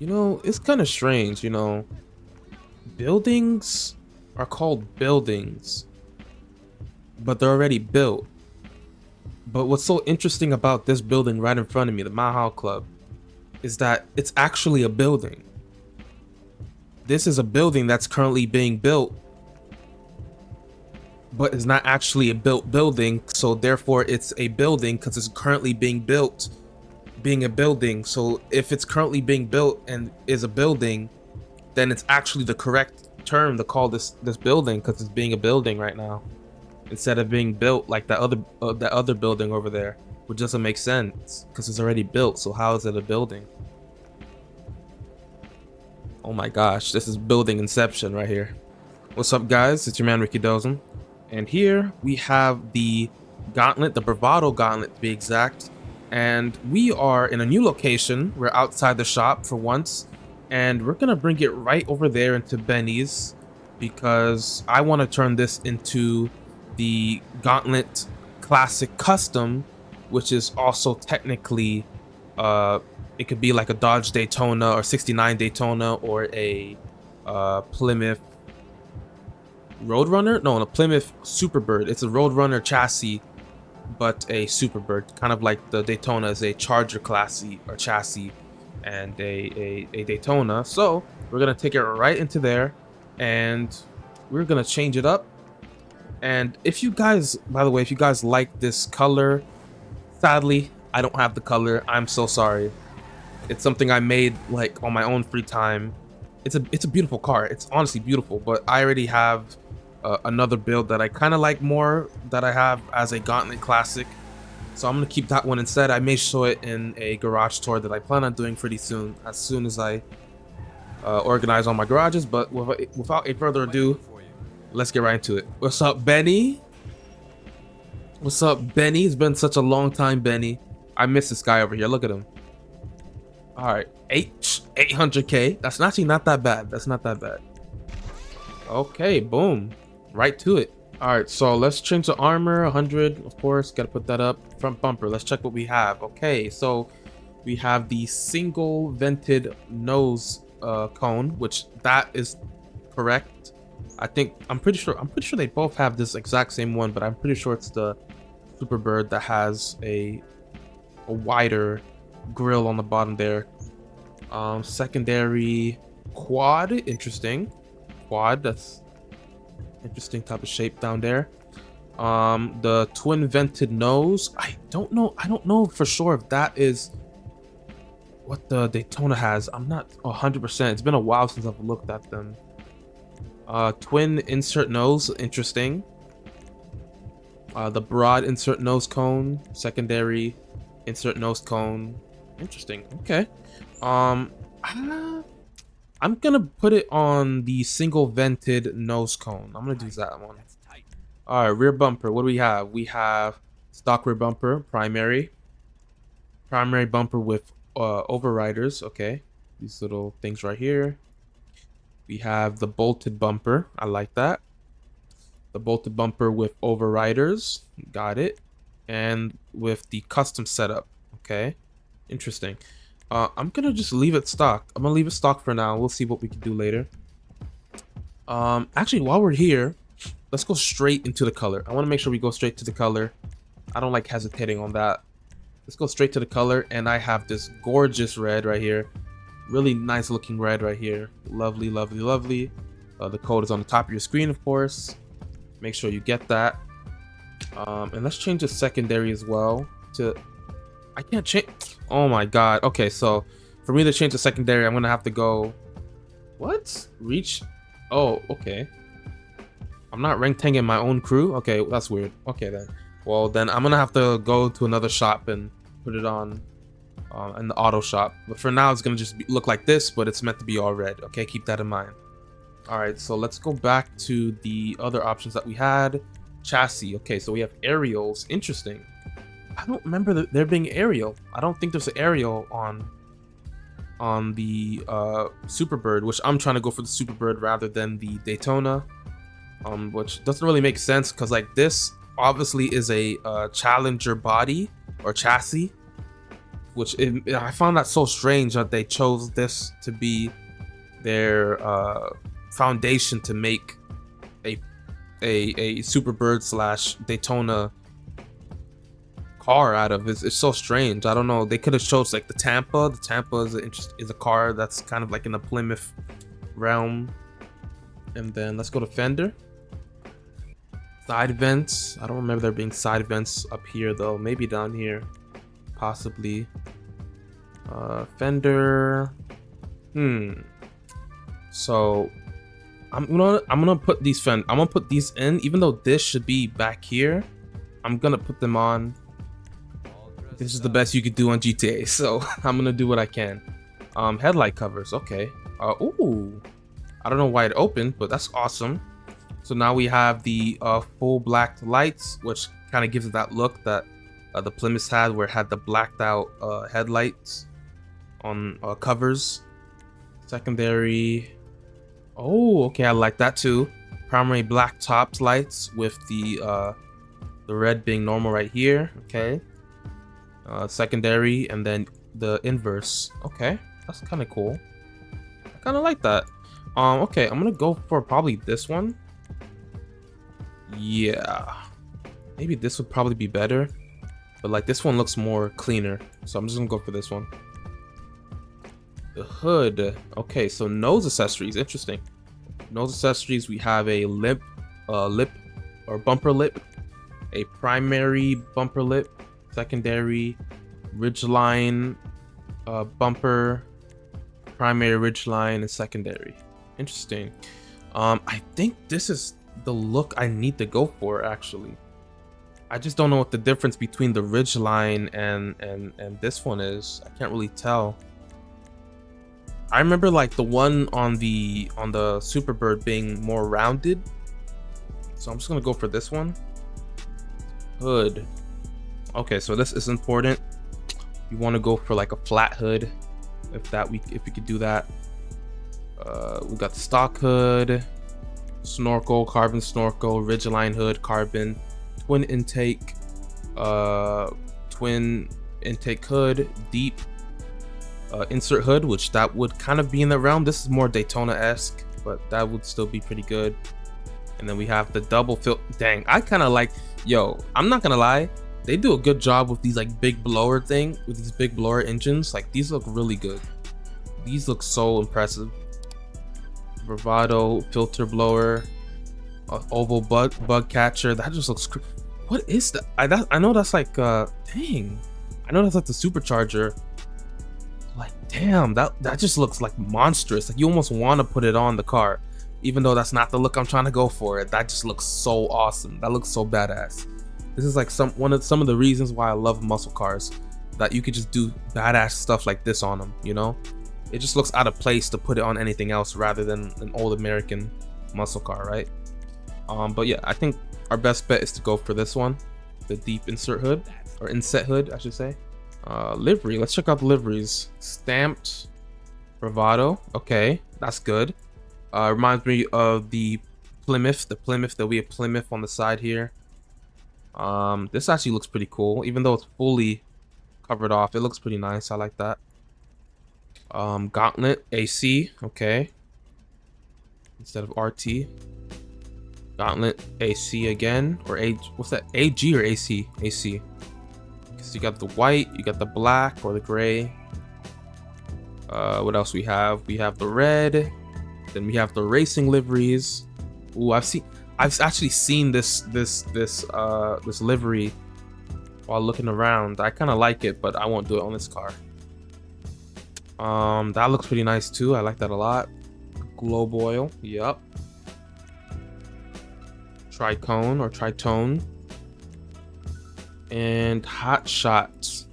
It's kind of strange, buildings are called buildings, but they're already built. But what's so interesting about this building right in front of me, the Mahal Club, is that it's actually a building. This is a building that's currently being built, but it's not actually a built building, so therefore it's a building because it's currently being built, being a building. So if it's currently being built and is a building, then it's actually the correct term to call this building because it's being a building right now instead of being built like that other building over there, which doesn't make sense because it's already built. So how is it a building? Oh my gosh, this is building inception right here. What's up, guys? It's your man Ricky Dozen, and here we have the Gauntlet, the Bravado Gauntlet to be exact. And we are in a new location. We're outside the shop for once, and we're gonna bring it right over there into Benny's because I want to turn this into the Gauntlet Classic Custom, which is also technically it could be like a Dodge Daytona or 69 Daytona or a Plymouth Roadrunner. No, a Plymouth Superbird. It's a Roadrunner chassis, but a Superbird, kind of like the Daytona is a Charger chassis and a Daytona. So we're gonna take it right into there and we're gonna change it up. And if you guys, by the way, if you guys like this color, sadly I don't have the color. I'm so sorry. It's something I made like on my own free time. It's a beautiful car. It's honestly beautiful, but I already have another build that I kind of like more that I have as a Gauntlet Classic. So I'm gonna keep that one instead. I may show it in a garage tour that I plan on doing pretty soon, as soon as I organize all my garages. But without a further ado, let's get right into it. What's up, Benny? What's up, Benny? It's been such a long time, Benny. I miss this guy over here. Look at him. All right, 800K. That's actually not that bad. That's not that bad. Okay, boom, right to it. All right, so let's change the armor. 100, of course. Got to put that up. Front bumper. Let's check what we have. Okay, so we have the single vented nose cone, which that is correct. I'm pretty sure they both have this exact same one, but I'm pretty sure it's the Superbird that has a wider grill on the bottom there. Secondary quad, interesting. Quad, that's interesting type of shape down there. The twin vented nose, I don't know for sure if that is what the Daytona has. I'm not 100%. It's been a while since I've looked at them. Twin insert nose, interesting. The broad insert nose cone, secondary insert nose cone, interesting. Okay. I'm gonna put it on the single vented nose cone. I'm gonna do that one. All right, rear bumper. What do we have? We have stock rear bumper, primary bumper with overriders. Okay, these little things right here. We have the bolted bumper. I like that. The bolted bumper with overriders. Got it. And with the custom setup. Okay, interesting. I'm gonna just leave it stock. I'm gonna leave it stock for now. We'll see what we can do later. Actually, while we're here, let's go straight into the color. I want to make sure we go straight to the color. I don't like hesitating on that. Let's go straight to the color, and I have this gorgeous red right here. Really nice looking red right here. Lovely, lovely, lovely. The code is on the top of your screen, of course. Make sure you get that. And let's change the secondary as well to... I can't change... Oh my god. Okay, so for me to change the secondary, I'm gonna have to go... What? Reach? Oh, okay. I'm not rank tagging my own crew? Okay, that's weird. Okay then. Well, then I'm gonna have to go to another shop and put it on in the auto shop. But for now, it's gonna just look like this, but it's meant to be all red. Okay, keep that in mind. All right, so let's go back to the other options that we had. Chassis. Okay, so we have aerials. Interesting. I don't remember there being aerial. I don't think there's an aerial on the Superbird, which I'm trying to go for the Superbird rather than the Daytona, which doesn't really make sense because like this obviously is a Challenger body or chassis which I found that so strange that they chose this to be their foundation to make a Superbird slash Daytona car out of. It's so strange. I don't know. They could have chose like the Tampa. The Tampa is a car that's kind of like in the Plymouth realm. And then let's go to fender. Side vents. I don't remember there being side vents up here though. Maybe down here, possibly. Fender. So I'm gonna put these I'm gonna put these in, even though this should be back here. I'm gonna put them on. This is the best you could do on GTA, so I'm gonna do what I can. Headlight covers. Okay. Ooh. I don't know why it opened, but that's awesome. So now we have the full black lights, which kind of gives it that look that the Plymouth had, where it had the blacked out headlights on covers. Secondary. Oh, okay, I like that too. Primary black topped lights with the red being normal right here. Okay. Secondary, and then the inverse. Okay, that's kind of cool. I kind of like that. Okay, I'm gonna go for probably this one. Yeah, maybe this would probably be better, but like this one looks more cleaner, so I'm just gonna go for this one. The hood. Okay, so nose accessories. Interesting. Nose accessories. We have a lip or bumper lip, a primary bumper lip, secondary ridgeline bumper, primary ridgeline, and secondary. Interesting. I think this is the look I need to go for, actually. I just don't know what the difference between the ridgeline and this one is. I can't really tell. I remember like the one on the Superbird being more rounded, so I'm just gonna go for this one. Hood. Okay, so this is important. You want to go for like a flat hood, if we could do that. We got the stock hood, snorkel, carbon snorkel, ridgeline hood, carbon, twin intake hood, deep insert hood, which that would kind of be in the realm. This is more Daytona-esque, but that would still be pretty good. And then we have the double fill. Dang, I kind of like, yo, I'm not gonna lie, they do a good job with these like big blower thing, with these big blower engines. Like these look really good. These look so impressive. Bravado filter blower, oval bug catcher. That just looks. What is that? I know that's like dang. I know that's like the supercharger. Like damn, that just looks like monstrous. Like you almost want to put it on the car, even though that's not the look I'm trying to go for. That just looks so awesome. That looks so badass. This is like some of the reasons why I love muscle cars, that you could just do badass stuff like this on them, you know? It just looks out of place to put it on anything else rather than an old American muscle car, right? But yeah, I think our best bet is to go for this one, the deep insert hood, or inset hood, I should say. Livery, let's check out the liveries. Stamped Bravado, okay, that's good. Reminds me of the Plymouth that we have Plymouth on the side here. This actually looks pretty cool, even though it's fully covered off. It looks pretty nice. I like that. Gauntlet AC, okay, instead of RT. Gauntlet AC again, or what's that? AG or AC? AC. So you got the white, you got the black or the gray. What else we have? We have the red. Then we have the racing liveries. Ooh, I've actually seen this livery while looking around. I kind of like it, but I won't do it on this car. That looks pretty nice too. I like that a lot. Globe oil, yep. Tricone or tritone. And hot shots.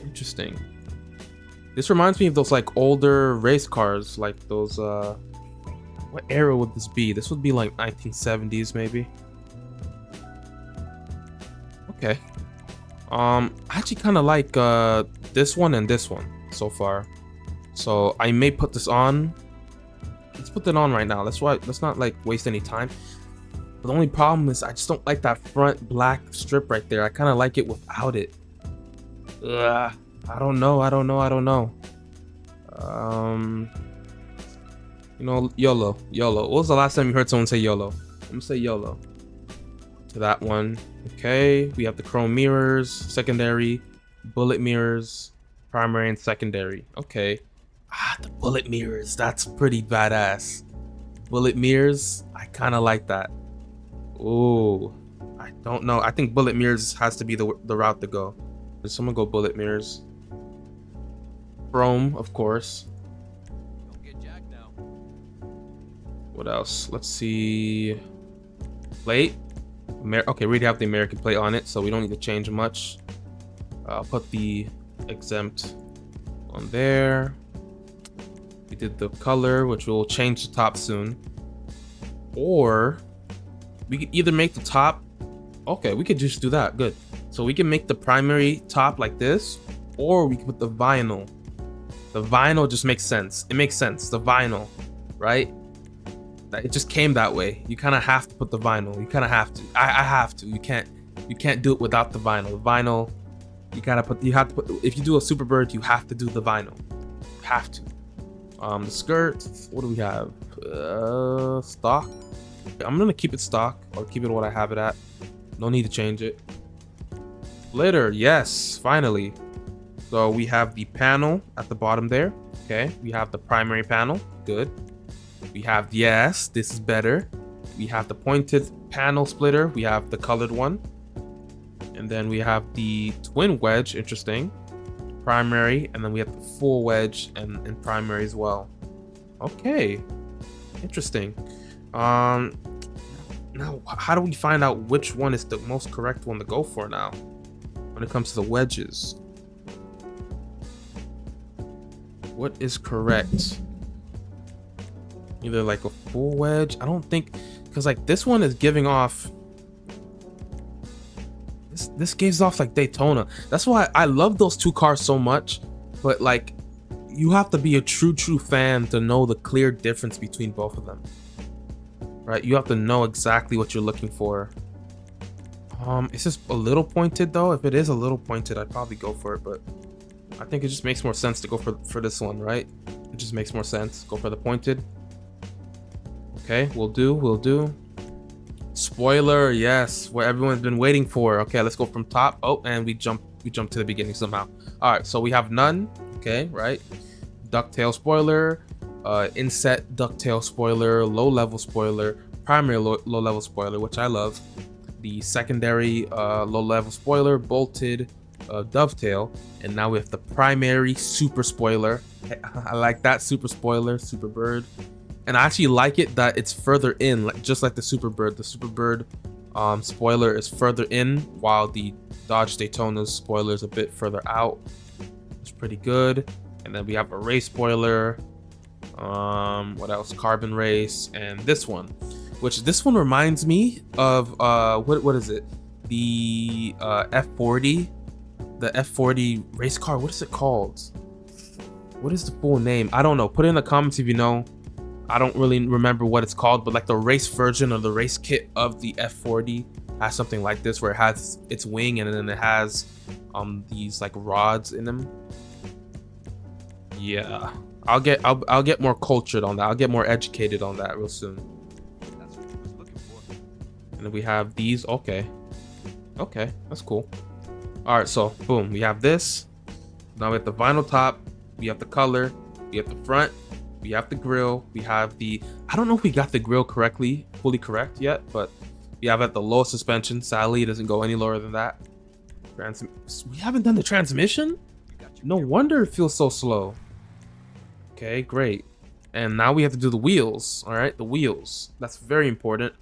Interesting. This reminds me of those like older race cars, like those what era would this be? This would be like 1970s maybe. Okay. I actually kind of like this one and this one so far. So I may put this on. Let's put that on right now. Let's not like waste any time. But the only problem is I just don't like that front black strip right there. I kind of like it without it. Ugh. I don't know. You know, YOLO. What was the last time you heard someone say YOLO? I'm gonna say YOLO to that one. Okay, we have the chrome mirrors, secondary, bullet mirrors, primary and secondary. Okay. The bullet mirrors, that's pretty badass. Bullet mirrors, I kind of like that. Oh, I don't know. I think bullet mirrors has to be the route to go. Did someone go bullet mirrors? Chrome, of course. Don't get jacked now. What else? Let's see. Plate. Okay, we already have the American plate on it, so we don't need to change much. I'll put the exempt on there. We did the color, which will change the top soon. Or we could either make the top. Okay, we could just do that. Good. So we can make the primary top like this, or we can put the vinyl. The vinyl just makes sense. It makes sense. The vinyl, right? It just came that way. You kind of have to put the vinyl. You kind of have to. I have to. You can't do it without the vinyl. The vinyl, you have to put. If you do a Superbird, you have to do the vinyl. You have to. The skirt. What do we have? Stock. I'm gonna keep it stock, or keep it what I have it at. No need to change it. Splitter. Yes, finally. So we have the panel at the bottom there. Okay. We have the primary panel. Good. We have, yes, this is better. We have the pointed panel splitter. We have the colored one. And then we have the twin wedge, interesting. Primary, and then we have the full wedge and primary as well. Okay, interesting. Now, how do we find out which one is the most correct one to go for now when it comes to the wedges? What is correct? Either like a full wedge. I don't think, because like this one is giving off. This gives off like Daytona. That's why I love those two cars so much. But like, you have to be a true fan to know the clear difference between both of them. Right? You have to know exactly what you're looking for. It's just a little pointed though. If it is a little pointed, I'd probably go for it. But I think it just makes more sense to go for this one, right? It just makes more sense. Go for the pointed. Okay, we'll do. Spoiler, yes, what everyone's been waiting for. Okay, let's go from top. Oh, and we jump to the beginning somehow. All right, so we have none. Okay, right. Ducktail spoiler, inset ducktail spoiler, low level spoiler, primary low level spoiler, which I love. The secondary low level spoiler, bolted dovetail, and now we have the primary super spoiler. I like that super spoiler, Superbird. And I actually like it that it's further in, just like the Superbird. The Superbird spoiler is further in, while the Dodge Daytona's spoiler is a bit further out. It's pretty good. And then we have a race spoiler. What else? Carbon race, and this one, which this one reminds me of what is it? The F40, the F40 race car. What is it called? What is the full name? I don't know. Put it in the comments if you know. I don't really remember what it's called, but like the race version or the race kit of the F40 has something like this, where it has its wing and then it has these like rods in them. Yeah, I'll get more cultured on that. I'll get more educated on that real soon. That's what I was looking for. And then we have these. Okay, that's cool. All right, so boom, we have this. Now we have the vinyl top. We have the color. We have the front. We have the grill. We have the, I don't know if we got the grill fully correct yet, but we have at the low suspension. Sadly, it doesn't go any lower than that. We haven't done the transmission? No wonder it feels so slow. Okay, great. And now we have to do the wheels. All right, the wheels. That's very important.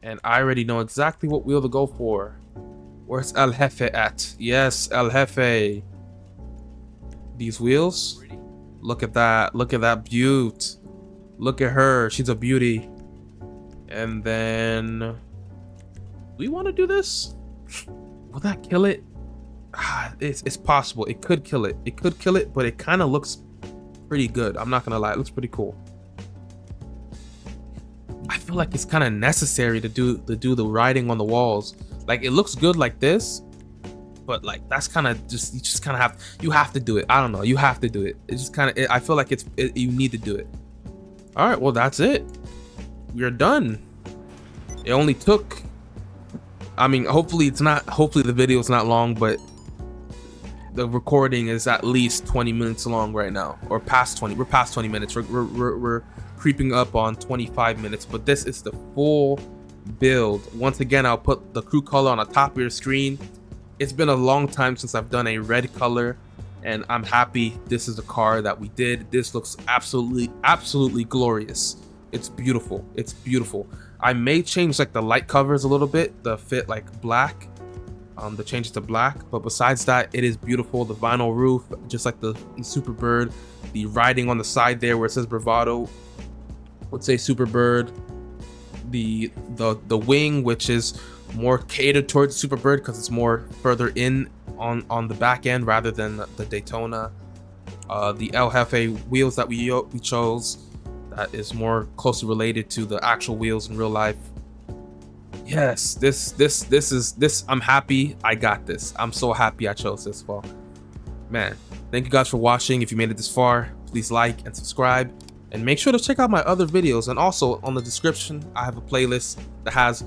And I already know exactly what wheel to go for. Where's El Jefe at? Yes, El Jefe. These wheels. Look at that. Look at that beaut. Look at her. She's a beauty. And then, we want to do this? Will that kill it? It's possible. It could kill it. It could kill it, but it kind of looks pretty good. I'm not gonna lie. It looks pretty cool. I feel like it's kind of necessary to do the writing on the walls. Like, it looks good like this, but like that's kind of just, you just kind of have to do it. I don't know, you have to do it. It's just kind of, I feel like you need to do it. All right, well, that's it. We're done. It only took, I mean, hopefully the video is not long, but the recording is at least 20 minutes long right now, or past 20. We're past 20 minutes. We're creeping up on 25 minutes, but this is the full build. Once again, I'll put the crew color on the top of your screen. It's been a long time since I've done a red color, and I'm happy this is the car that we did. This looks absolutely glorious. It's beautiful. It's beautiful. I may change like the light covers a little bit, the fit like black, the change it to black, but besides that, it is beautiful. The vinyl roof, just like the Superbird, the writing on the side there where it says Bravado would say Superbird, the wing, which is more catered towards Superbird because it's more further in on the back end rather than the Daytona. The El Jefe wheels that we chose, that is more closely related to the actual wheels in real life. Yes, this I'm happy I got this. I'm so happy I chose this fall. Man, thank you guys for watching. If you made it this far, please like and subscribe, and make sure to check out my other videos. And also on the description, I have a playlist that has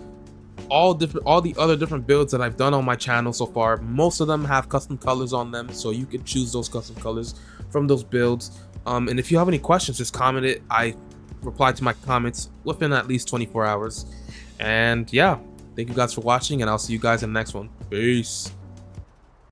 all the other different builds that I've done on my channel so far. Most of them have custom colors on them, so you can choose those custom colors from those builds. And if you have any questions, just comment it. I reply to my comments within at least 24 hours. And yeah, thank you guys for watching, and I'll see you guys in the next one. Peace.